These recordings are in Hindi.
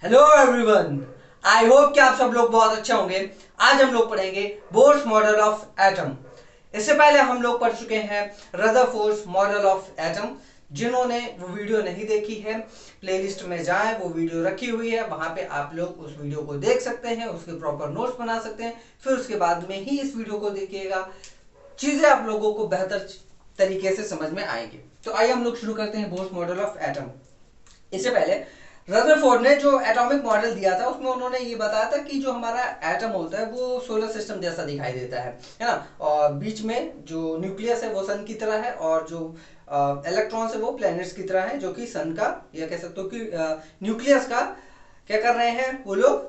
हेलो एवरीवन, आई होप कि आप सब लोग बहुत अच्छे होंगे। आज हम लोग पढ़ेंगे बोर्स मॉडल ऑफ एटम। इससे पहले हम लोग पढ़ चुके हैं रदरफोर्ड मॉडल ऑफ एटम। जिन्होंने वो वीडियो नहीं देखी है, प्लेलिस्ट में जाएं, वो वीडियो रखी हुई है, वहां पे आप लोग उस वीडियो को देख सकते हैं, उसके प्रॉपर नोट्स बना सकते हैं, फिर उसके बाद में ही इस वीडियो को देखिएगा। चीजें आप लोगों को बेहतर तरीके से समझ में आएंगी। तो आइए हम लोग शुरू करते हैं बोर्स मॉडल ऑफ एटम। इससे पहले रदरफोर्ड ने जो एटॉमिक मॉडल दिया था उसमें उन्होंने ये बताया था कि जो हमारा एटम होता है वो सोलर सिस्टम जैसा दिखाई देता है ना। और बीच में जो न्यूक्लियस है वो सन की तरह है, और जो इलेक्ट्रॉन्स है वो प्लैनेट्स की तरह है, जो कि सन का, या कह सकते हो कि न्यूक्लियस का क्या कर रहे हैं वो लोग,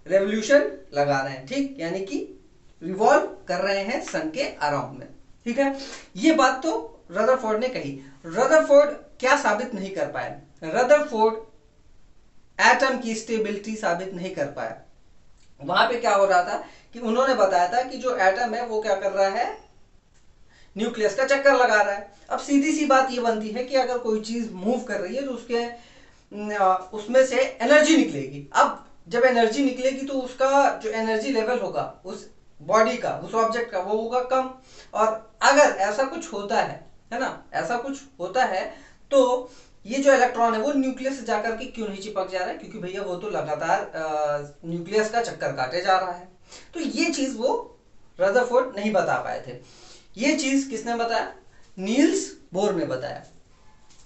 रेवोल्यूशन लगा रहे हैं। ठीक, यानी कि रिवॉल्व कर रहे हैं सन के अराउंड में। ठीक है, ये बात तो रदरफोर्ड ने कही। रदरफोर्ड क्या साबित नहीं कर पाए? रदरफोर्ड एटम की स्टेबिलिटी साबित नहीं कर पाया। वहां पे क्या हो रहा था कि उन्होंने बताया था कि जो एटम है वो क्या कर रहा है, न्यूक्लियस का चक्कर लगा रहा है। अब सीधी सी बात ये बनती है कि अगर कोई चीज मूव कर रही है तो उसमें से एनर्जी निकलेगी। अब जब एनर्जी निकलेगी तो उसका जो एनर्जी लेवल होगा उस बॉडी का, उस ऑब्जेक्ट का, वो होगा कम। और अगर ऐसा कुछ होता है ना, ऐसा कुछ होता है तो ये जो इलेक्ट्रॉन है वो न्यूक्लियस से जाकर के क्यों नहीं चिपक जा रहा है? क्योंकि भैया वो तो लगातार न्यूक्लियस का चक्कर काटे जा रहा है। तो ये चीज वो रदरफोर्ड नहीं बता पाए थे। ये चीज किसने बताया? नील्स बोर ने बताया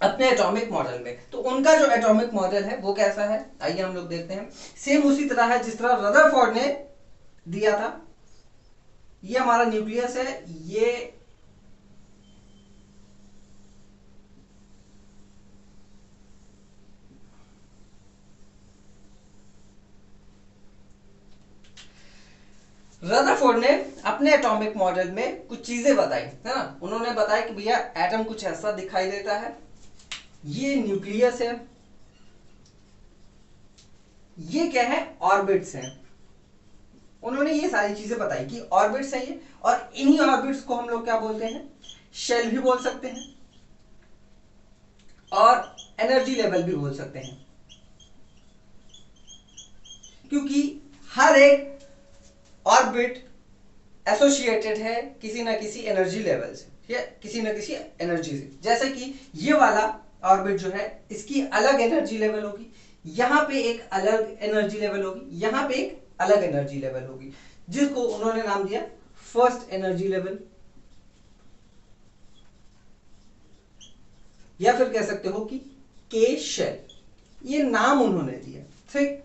अपने एटॉमिक मॉडल में। तो उनका जो एटॉमिक मॉडल है वो कैसा है, आइए हम लोग देखते हैं। सेम उसी तरह है जिस तरह रदरफोर्ड ने दिया था। ये हमारा न्यूक्लियस है, ये रदरफोर्ड ने अपने एटॉमिक मॉडल में कुछ चीजें बताई है ना। उन्होंने बताया कि भैया एटम कुछ ऐसा दिखाई देता है, ये न्यूक्लियस है, ये क्या है, ऑर्बिट्स हैं। उन्होंने ये सारी चीजें बताई कि ऑर्बिट्स है ये, और इन्हीं ऑर्बिट्स को हम लोग क्या बोलते हैं, शेल भी बोल सकते हैं और एनर्जी लेवल भी बोल सकते हैं। क्योंकि हर एक ऑर्बिट एसोसिएटेड है किसी ना किसी एनर्जी लेवल से, या किसी ना किसी एनर्जी से। जैसे कि ये वाला ऑर्बिट जो है इसकी अलग एनर्जी लेवल होगी, यहां पे एक अलग एनर्जी लेवल होगी, यहां पे एक अलग एनर्जी लेवल होगी, जिसको उन्होंने नाम दिया फर्स्ट एनर्जी लेवल, या फिर कह सकते हो कि के शेल। ये नाम उन्होंने दिया। ठीक,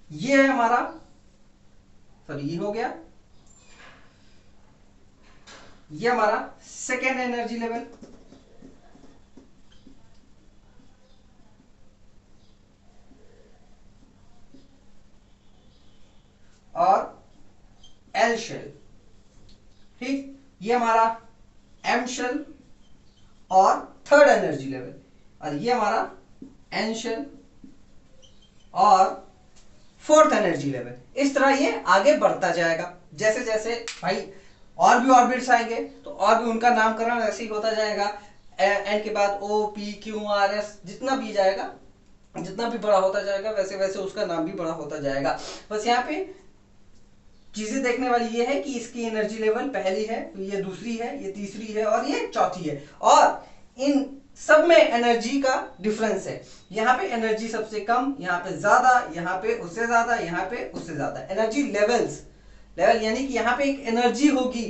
ये है हमारा, सॉरी ये हो गया, ये हमारा सेकेंड एनर्जी लेवल, और एल शेल। ठीक, ये हमारा एम शेल और थर्ड एनर्जी लेवल, और ये हमारा एन शेल और फोर्थ एनर्जी लेवल। इस तरह ये आगे बढ़ता जाएगा। जैसे जैसे भाई और भी ऑर्बिट्स आएंगे तो और भी उनका नामकरण ऐसे ही होता जाएगा। एन के बाद O P Q R S, जितना भी जाएगा, जितना भी बड़ा होता जाएगा वैसे वैसे उसका नाम भी बड़ा होता जाएगा। बस यहाँ पे चीजें देखने वाली ये है कि इसकी एनर्जी लेवल पहली है, तो ये दूसरी है, ये तीसरी है और ये चौथी है। और इन सब में एनर्जी का डिफरेंस है। यहाँ पे एनर्जी सबसे कम, यहाँ पे ज्यादा, यहाँ पे उससे ज्यादा, यहाँ पे उससे ज्यादा। एनर्जी लेवल्स, लेवल यानी कि यहाँ पे एक एनर्जी होगी।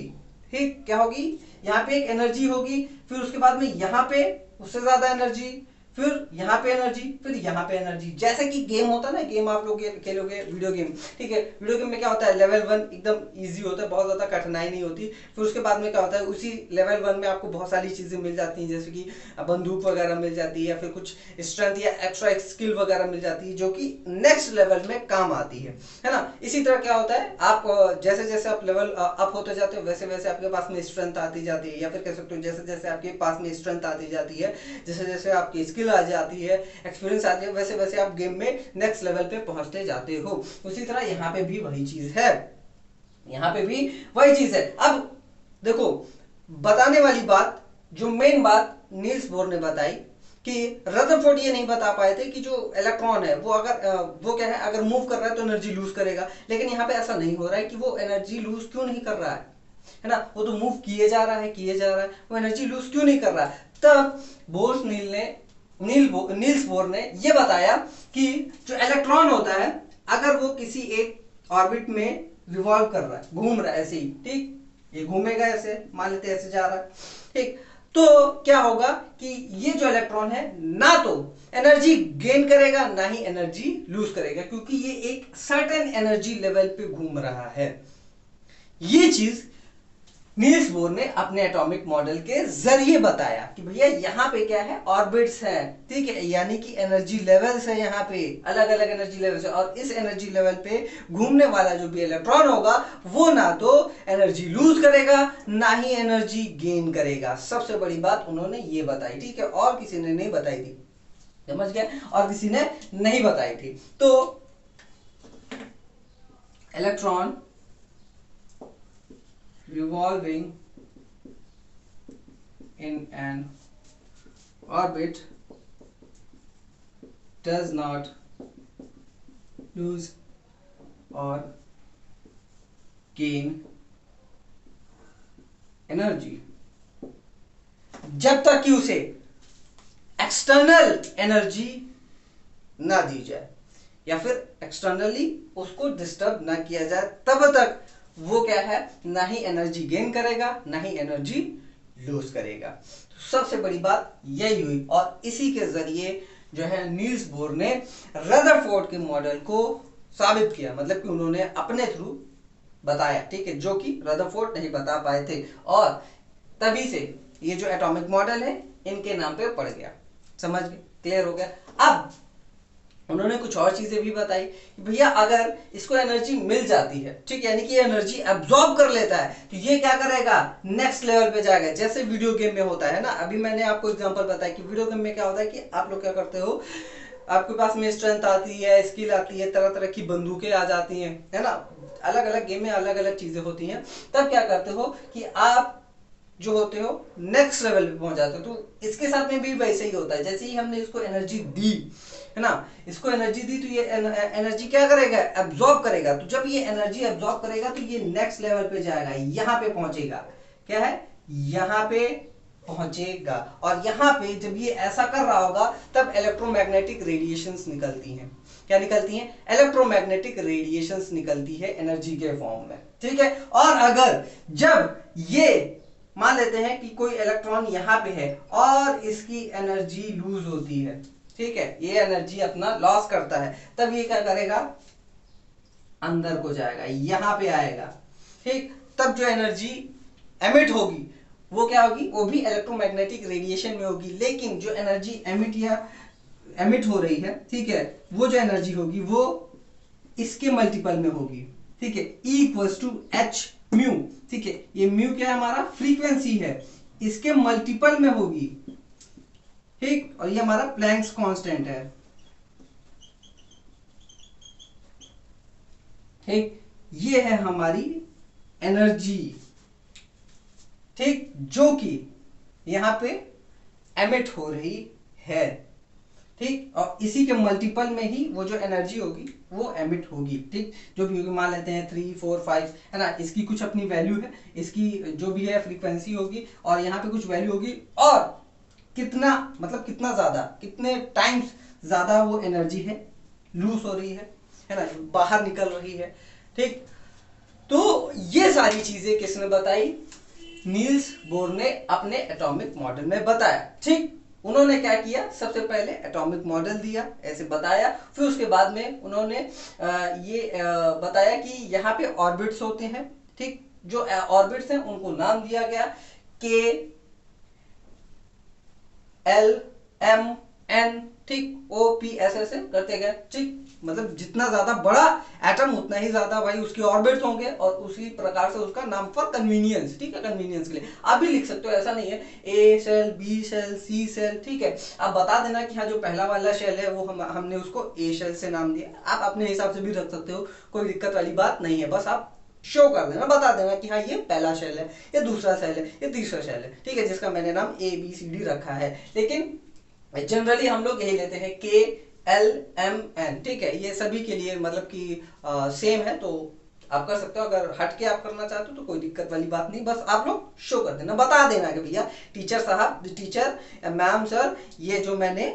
ठीक, क्या होगी, यहाँ पे एक एनर्जी होगी, फिर उसके बाद में यहाँ पे उससे ज्यादा एनर्जी, फिर यहाँ पे एनर्जी, फिर यहाँ पे एनर्जी। जैसे कि गेम होता है ना, गेम आप लोग खेलोगे वीडियो गेम, ठीक है, वीडियो गेम में क्या होता है, लेवल 1 एकदम इजी होता है, बहुत ज्यादा कठिनाई नहीं होती। फिर उसके बाद में क्या होता है, उसी लेवल 1 में आपको बहुत सारी चीजें मिल जाती हैं, जैसे कि बंदूक वगैरह मिल जाती है, या फिर कुछ स्ट्रेंथ या एक्स्ट्रा स्किल वगैरह मिल जाती है, जो कि नेक्स्ट लेवल में काम आती है ना। इसी तरह क्या होता है, आप जैसे जैसे आप लेवल अप होते जाते हो वैसे वैसे आपके पास में स्ट्रेंथ आती जाती है, या फिर कह सकते हो जैसे जैसे आपके पास में स्ट्रेंथ आती जाती है, जैसे जैसे आपकी स्किल आ जाती है, एक्सपीरियंस आती है, वैसे वैसे आप गेम में नेक्स्ट लेवल पे पहुंचते जाते हो। उसी तरह यहाँ पे भी वही चीज है, यहाँ पे भी वही चीज है। अब देखो, बताने वाली बात, जो मेन बात नील्स बोर ने बताई कि रदरफोर्ड ये नहीं बता पाए थे कि जो इलेक्ट्रॉन है वो अगर वो क्या है, अगर मूव कर रहा है तो एनर्जी लूज करेगा, लेकिन यहाँ पे ऐसा नहीं हो रहा है कि वो एनर्जी लूज क्यों नहीं कर रहा है ना, वो तो मूव किए जा रहा है किए जा रहा है, वो एनर्जी लूज क्यों नहीं कर रहा है। तब बोर्स नील्स बोर ने ये बताया कि जो इलेक्ट्रॉन होता है अगर वो किसी एक ऑर्बिट में रिवॉल्व कर रहा है, घूम रहा है ऐसे ही, ठीक, ये घूमेगा ऐसे, मान लेते हैं ऐसे जा रहा है, ठीक, तो क्या होगा कि ये जो इलेक्ट्रॉन है ना तो एनर्जी गेन करेगा ना ही एनर्जी लूज करेगा, क्योंकि ये एक सर्टेन एनर्जी लेवल पे घूम रहा है। ये चीज नील्स बोर ने अपने एटॉमिक मॉडल के जरिए बताया कि भैया यहाँ पे क्या है, ऑर्बिट्स हैं, ठीक है, यानी कि एनर्जी लेवल्स है, यहाँ पे अलग अलग एनर्जी लेवल्स है, और इस एनर्जी लेवल पे घूमने वाला जो भी इलेक्ट्रॉन होगा वो ना तो एनर्जी लूज करेगा ना ही एनर्जी गेन करेगा। सबसे बड़ी बात उन्होंने ये बताई, ठीक है, और किसी ने नहीं बताई थी, समझ गए, और किसी ने नहीं बताई थी। तो electron revolving in an orbit does not lose or gain energy जब तक कि उसे एक्सटर्नल एनर्जी ना दी जाए या फिर एक्सटर्नली उसको डिस्टर्ब ना किया जाए, तब तक वो क्या है, ना ही एनर्जी गेन करेगा ना ही एनर्जी लूज करेगा। तो सबसे बड़ी बात यही हुई, और इसी के जरिए जो है नील्स बोर ने रदरफोर्ड के मॉडल को साबित किया, मतलब कि उन्होंने अपने थ्रू बताया, ठीक है, जो कि रदरफोर्ड नहीं बता पाए थे, और तभी से ये जो एटॉमिक मॉडल है इनके नाम पे पड़ गया। समझ गए, क्लियर हो गया। अब उन्होंने कुछ और चीजें भी बताई कि भैया अगर इसको एनर्जी मिल जाती है, ठीक, यानी कि एनर्जी एब्जॉर्ब कर लेता है, तो ये क्या करेगा, नेक्स्ट लेवल पे जाएगा, जैसे वीडियो गेम में होता है ना। अभी मैंने आपको एग्जांपल बताया कि वीडियो गेम में क्या होता है कि आप लोग क्या करते हो, आपके पास में स्ट्रेंथ आती है, स्किल आती है, तरह तरह की बंदूकें आ जाती हैं, है ना, अलग अलग गेम में अलग अलग चीजें होती हैं। तब क्या करते हो कि आप जो होते हो नेक्स्ट लेवल पे पहुंच जाते हो। तो इसके साथ में भी वैसे ही होता है, जैसे ही हमने इसको एनर्जी दी है ना, इसको एनर्जी दी तो ये एनर्जी क्या करेगा, एब्जॉर्ब करेगा। तो जब ये एनर्जी एब्जॉर्ब करेगा तो ये नेक्स्ट लेवल पे जाएगा, यहां पे पहुंचेगा, क्या है, यहां पे पहुंचेगा, और यहां पे जब ये ऐसा कर रहा होगा तब इलेक्ट्रोमैग्नेटिक रेडिएशंस निकलती हैं। क्या निकलती हैं, इलेक्ट्रोमैग्नेटिक रेडिएशंस निकलती है एनर्जी के फॉर्म में, ठीक है। और अगर जब ये मान लेते हैं कि कोई इलेक्ट्रॉन यहां पे है और इसकी एनर्जी लूज होती है, ठीक है, ये एनर्जी अपना लॉस करता है, तब ये क्या करेगा, अंदर को जाएगा, यहां पे आएगा, ठीक, तब जो एनर्जी एमिट होगी वो क्या होगी, वो भी इलेक्ट्रोमैग्नेटिक रेडिएशन में होगी, लेकिन जो एनर्जी एमिट हो रही है, ठीक है, वो जो एनर्जी होगी वो इसके मल्टीपल में होगी, ठीक है, E equals to H mu, ठीक है, ये म्यू क्या है, हमारा फ्रीक्वेंसी है, इसके मल्टीपल में होगी, ठीक, और ये हमारा प्लैंक्स कांस्टेंट है, ठीक, ये है हमारी एनर्जी, ठीक, जो कि यहां पे एमिट हो रही है, ठीक, और इसी के मल्टीपल में ही वो जो एनर्जी होगी वो एमिट होगी, ठीक, जो भी होगी, मान लेते हैं 3, 4, 5 है ना, इसकी कुछ अपनी वैल्यू है, इसकी जो भी है फ्रीक्वेंसी होगी, और यहाँ पे कुछ वैल्यू होगी, और कितना मतलब कितना ज्यादा, कितने टाइम्स ज्यादा वो एनर्जी है लूज हो रही है ना, बाहर निकल रही है, ठीक। तो ये सारी चीजें किसने बताई, नील्स बोर ने अपने एटॉमिक मॉडल में बताया, ठीक। उन्होंने क्या किया, सबसे पहले एटॉमिक मॉडल दिया, ऐसे बताया, फिर उसके बाद में उन्होंने ये बताया कि यहाँ पे ऑर्बिट्स होते हैं, ठीक, जो ऑर्बिट्स हैं उनको नाम दिया गया के एल एम एन, ठीक, ओ पी ऐसे करते गए, ठीक, मतलब जितना ज्यादा बड़ा एटम उतना ही ज्यादा भाई उसके ऑर्बिट्स होंगे, और उसी प्रकार से उसका नाम फॉर कन्वीनियंस, ठीक है, कन्वीनियंस के लिए आप भी लिख सकते हो, ऐसा नहीं है ए सेल, बी सेल, सी सेल, ठीक है, आप बता देना कि हाँ जो पहला वाला शेल है वो हमने उसको ए शेल से नाम दिया, आप अपने हिसाब से भी रख सकते हो, कोई दिक्कत वाली बात नहीं है, बस आप शो कर देना, बता देना कि हाँ ये पहला शेल है, ये दूसरा शेल है, ये तीसरा शेल है, ठीक है, जिसका मैंने नाम ABCD रखा है। लेकिन जनरली हम लोग यही लेते हैं KLMN, ठीक है। ये सभी के लिए मतलब कि सेम है, तो आप कर सकते हो। अगर हट के आप करना चाहते हो तो कोई दिक्कत वाली बात नहीं, बस आप लोग शो कर देना, बता देना कि भैया टीचर साहब, टीचर मैम सर, ये जो मैंने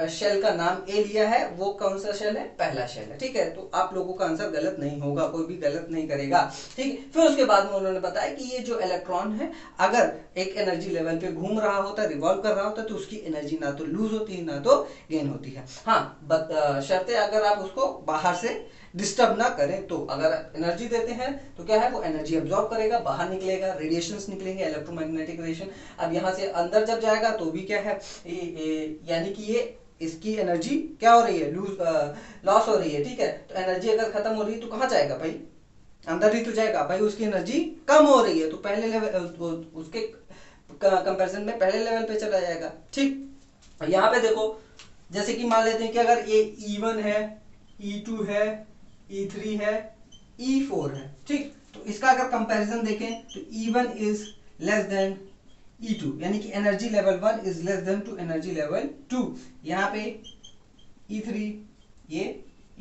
शेल का नाम ए लिया है वो कौन सा शेल है, पहला शेल है, ठीक है। तो आप लोगों का आंसर गलत नहीं होगा, कोई भी गलत नहीं करेगा, ठीक है। फिर उसके बाद में उन्होंने बताया कि ये जो इलेक्ट्रॉन है अगर एक एनर्जी लेवल पे घूम रहा होता है, रिवॉल्व कर रहा होता है, तो उसकी एनर्जी ना तो लूज होती है ना तो गेन होती है। हाँ, शर्तें अगर आप उसको बाहर से डिस्टर्ब ना करें। तो अगर एनर्जी देते हैं तो क्या है, वो एनर्जी एब्जॉर्ब करेगा, बाहर निकलेगा, रेडिएशंस निकलेंगे, इलेक्ट्रोमैग्नेटिक रेडिएशन। अब यहाँ से अंदर जब जाएगा तो भी क्या है, यानी कि ये इसकी एनर्जी क्या हो रही है, लॉस हो रही है, ठीक है। तो एनर्जी अगर खत्म हो रही है तो कहाँ जाएगा भाई, अंदर ही तो जाएगा भाई, उसकी एनर्जी कम हो रही है तो पहले लेवल, उसके कंपैरिजन में पहले लेवल पे चला जाएगा, ठीक। यहाँ पे देखो, जैसे कि मान लेते हैं कि अगर ये E1 है, E2 है, E3 है, E4 है, ठीक। तो इसका अगर कंपैरिजन देखें तो E1 is less then E2, यानी कि energy level 1 is less than two energy level 2। यहाँ पे E3, ये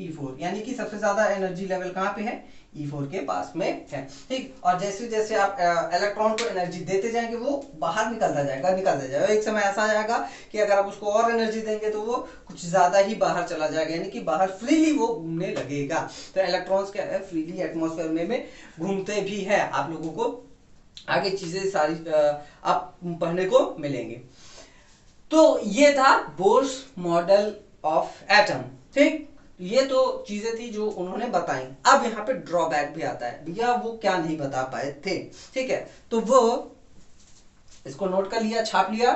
E4, यानी कि सबसे ज्यादा एनर्जी लेवल कहाँ पे है, E4 के पास में है, ठीक। और जैसे जैसे आप इलेक्ट्रॉन को एनर्जी देते जाएंगे वो बाहर निकलता जाएगा। एक समय ऐसा आएगा कि अगर आप उसको और एनर्जी देंगे तो वो कुछ ज्यादा ही बाहर चला जाएगा, यानी कि बाहर फ्रीली वो घूमने लगेगा। तो इलेक्ट्रॉन्स क्या है, फ्रीली एटमॉस्फेयर में घूमते भी है। आप लोगों को आगे चीजें सारी आप पढ़ने को मिलेंगे। तो ये था बोर्स मॉडल ऑफ एटम, ठीक। ये तो चीजें थी जो उन्होंने बताई। अब यहाँ पे ड्रॉबैक भी आता है, भैया वो क्या नहीं बता पाए थे, ठीक है। तो वो इसको नोट कर लिया, छाप लिया।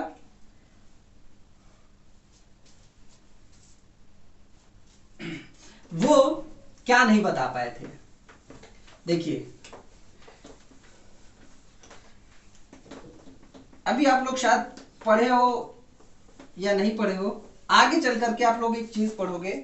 वो क्या नहीं बता पाए थे, देखिए अभी आप लोग शायद पढ़े हो या नहीं पढ़े हो, आगे चल करके आप लोग एक चीज पढ़ोगे,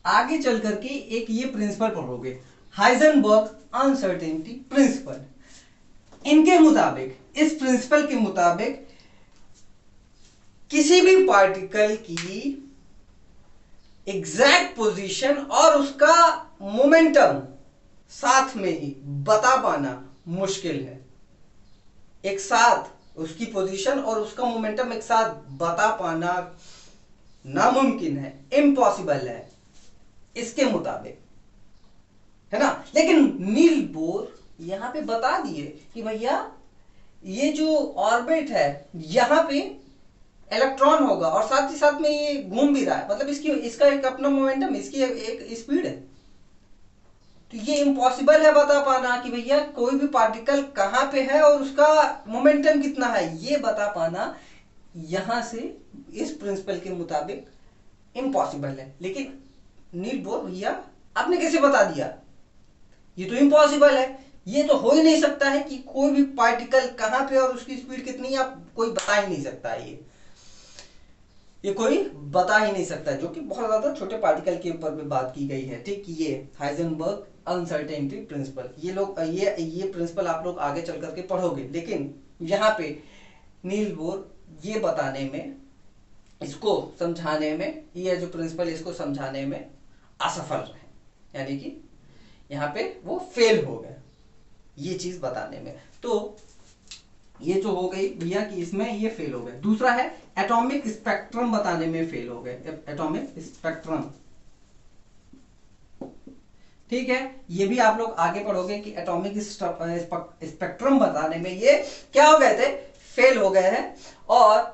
आगे चल करके एक ये प्रिंसिपल पढ़ोगे, हाइजेनबर्ग अनसर्टेनिटी प्रिंसिपल। इनके मुताबिक, इस प्रिंसिपल के मुताबिक किसी भी पार्टिकल की एग्जैक्ट पोजीशन और उसका मोमेंटम साथ में ही बता पाना मुश्किल है। एक साथ उसकी पोजीशन और उसका मोमेंटम एक साथ बता पाना नामुमकिन है, इम्पॉसिबल है इसके मुताबिक, है ना। लेकिन नील बोर यहां पे बता दिए कि भैया ये जो ऑर्बिट है यहां पे इलेक्ट्रॉन होगा और साथ ही साथ में ये घूम भी रहा है, मतलब इसका एक अपना मोमेंटम, इसकी एक स्पीड है। तो ये इम्पॉसिबल है बता पाना कि भैया कोई भी पार्टिकल कहां पे है और उसका मोमेंटम कितना है, ये बता पाना यहां से इस प्रिंसिपल के मुताबिक इम्पॉसिबल है। लेकिन नील बोर भैया आपने कैसे बता दिया, ये तो इम्पॉसिबल है, ये तो हो ही नहीं सकता है कि कोई भी पार्टिकल कहां पे और उसकी स्पीड कितनी है, आप कोई बता ही नहीं सकता है, ये कोई बता ही नहीं सकता, जो कि बहुत ज्यादा छोटे पार्टिकल के ऊपर में बात की गई है, ठीक। ये हाइजेनबर्ग अनसर्टेनिटी प्रिंसिपल, ये लोग ये प्रिंसिपल आप लोग आगे चल करके पढ़ोगे। लेकिन यहाँ पे नील बोर ये बताने में, इसको समझाने में, ये जो प्रिंसिपल इसको समझाने में असफल रहे, यानी कि यहाँ पे वो फेल हो गए ये चीज बताने में। तो ये जो हो गई भैया कि इसमें ये फेल हो गए। दूसरा है एटॉमिक स्पेक्ट्रम बताने में फेल हो गए, एटॉमिक स्पेक्ट्रम, ठीक है। ये भी आप लोग आगे पढ़ोगे कि एटॉमिक स्पेक्ट्रम बताने में ये क्या हो गए थे, फेल हो गए हैं। और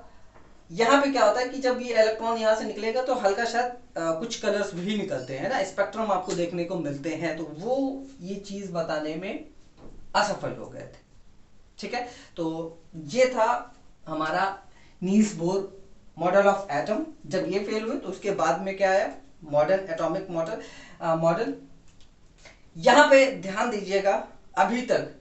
यहाँ पे क्या होता है कि जब ये इलेक्ट्रॉन यहाँ से निकलेगा तो हल्का शायद कुछ कलर्स भी निकलते हैं ना, स्पेक्ट्रम आपको देखने को मिलते हैं, तो वो ये चीज बताने में असफल हो गए थे, ठीक है। तो ये था हमारा Niels Bohr model of atom. जब ये फेल हुए तो उसके बाद में क्या आया, मॉडर्न एटॉमिक मॉडल। यहां पे ध्यान दीजिएगा, अभी तक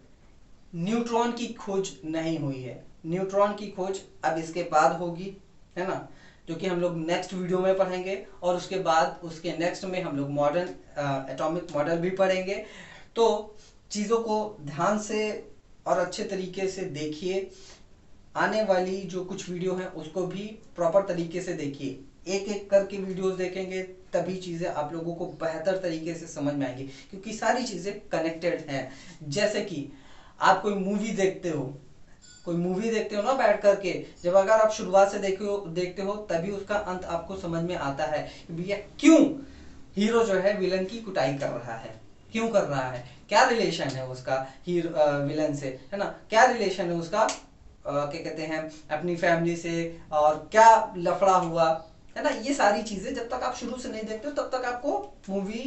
न्यूट्रॉन की खोज नहीं हुई है, न्यूट्रॉन की खोज अब इसके बाद होगी, है ना। जो कि हम लोग नेक्स्ट वीडियो में पढ़ेंगे, और उसके बाद उसके नेक्स्ट में हम लोग मॉडर्न एटॉमिक मॉडल भी पढ़ेंगे। तो चीज़ों को ध्यान से और अच्छे तरीके से देखिए। आने वाली जो कुछ वीडियो है उसको भी प्रॉपर तरीके से देखिए। एक एक करके वीडियोस देखेंगे तभी चीज़ें आप लोगों को बेहतर तरीके से समझ में आएंगी, क्योंकि सारी चीज़ें कनेक्टेड हैं। जैसे कि आप कोई मूवी देखते हो ना बैठ करके, जब अगर आप शुरुआत से देखते हो तभी उसका अंत आपको समझ में आता है कि भैया क्यों हीरो जो है विलन की कुटाई कर रहा है, क्यों कर रहा है, क्या रिलेशन है उसका हीरो विलन से, है ना, क्या रिलेशन है उसका क्या कहते हैं अपनी फैमिली से, और क्या लफड़ा हुआ, है ना। ये सारी चीजें जब तक आप शुरू से नहीं देखते हो तब तक आपको मूवी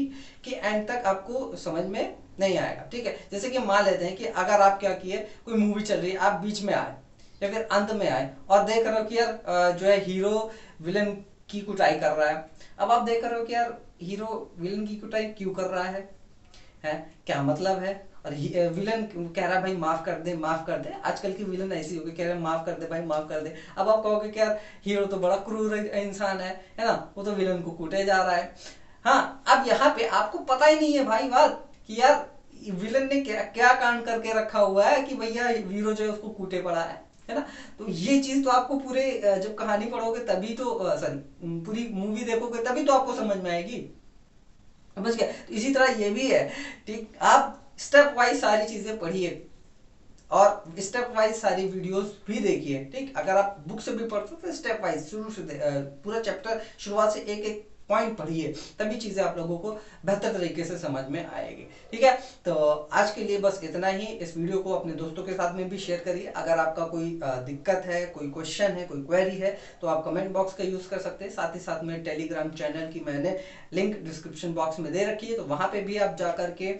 के एंड तक आपको समझ में नहीं आएगा, ठीक है। जैसे कि मान लेते हैं कि अगर आप क्या किए, कोई मूवी चल रही है, आप बीच में आए या फिर अंत में आए और देख रहे हो कि यार जो है हीरो विलन की कुटाई कर रहा है। अब आप देख रहे हो कि यार हीरो विलन की कुटाई क्यों कर रहा है, क्या मतलब है। और विलन कह रहा है भाई माफ कर दे, माफ कर दे। आजकल की विलन ऐसी हो गई, कह रहे हैं माफ कर दे भाई, माफ कर दे। अब आप कहोगे कि यार हीरो तो बड़ा क्रूर इंसान है ना, वो तो विलन को कूटे जा रहा है। हाँ, अब यहाँ पे आपको पता ही नहीं है भाई बात कि यार विलन ने क्या क्या कांड करके रखा हुआ है कि भैया हीरो जो है उसको कूटे पड़ा है ना। तो ये चीज तो आपको पूरे जब कहानी पढ़ोगे तभी तो सॉरी पूरी मूवी देखोगे तभी तो आपको समझ में आएगी, समझ गया। तो इसी तरह ये भी है, ठीक। आप स्टेप वाइज सारी चीजें पढ़िए और स्टेप वाइज सारी वीडियोस भी देखिए, ठीक। अगर आप बुक से भी पढ़ते हो तो स्टेप वाइज शुरू से पूरा चैप्टर शुरुआत से एक एक पॉइंट पढ़िए, तभी चीजें आप लोगों को बेहतर तरीके से समझ में आएगी, ठीक है। तो आज के लिए बस इतना ही। इस वीडियो को अपने दोस्तों के साथ में भी शेयर करिए। अगर आपका कोई दिक्कत है, कोई क्वेश्चन है, कोई क्वेरी है तो आप कमेंट बॉक्स का यूज कर सकते हैं। साथ ही साथ में टेलीग्राम चैनल की मैंने लिंक डिस्क्रिप्शन बॉक्स में दे रखी है, तो वहां पे भी आप जा करके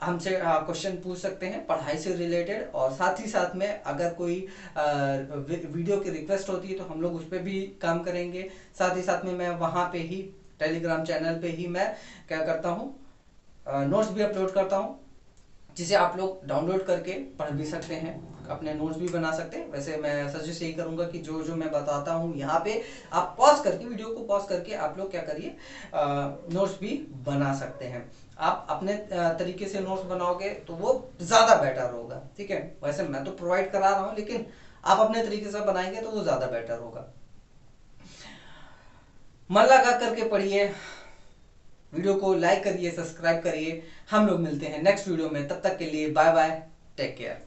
हमसे क्वेश्चन पूछ सकते हैं पढ़ाई से रिलेटेड। और साथ ही साथ में अगर कोई वीडियो की रिक्वेस्ट होती है तो हम लोग उस पर भी काम करेंगे। साथ ही साथ में मैं वहां पे ही टेलीग्राम चैनल पे ही मैं क्या करता हूँ, नोट्स भी अपलोड करता हूँ, जिसे आप लोग डाउनलोड करके पढ़ भी सकते हैं, अपने नोट्स भी बना सकते हैं। वैसे मैं सजेस्ट यही करूंगा कि जो जो मैं बताता हूँ यहाँ पे आप पॉज करके वीडियो को पॉज करके आप लोग क्या करिए, नोट्स भी बना सकते हैं। आप अपने तरीके से नोट्स बनाओगे तो वो ज्यादा बेटर होगा, ठीक है। वैसे मैं तो प्रोवाइड करा रहा हूँ, लेकिन आप अपने तरीके से बनाएंगे तो वो ज्यादा बेटर होगा। मन लगा करके पढ़िए, वीडियो को लाइक करिए, सब्सक्राइब करिए। हम लोग मिलते हैं नेक्स्ट वीडियो में, तब तक के लिए बाय बाय, टेक केयर।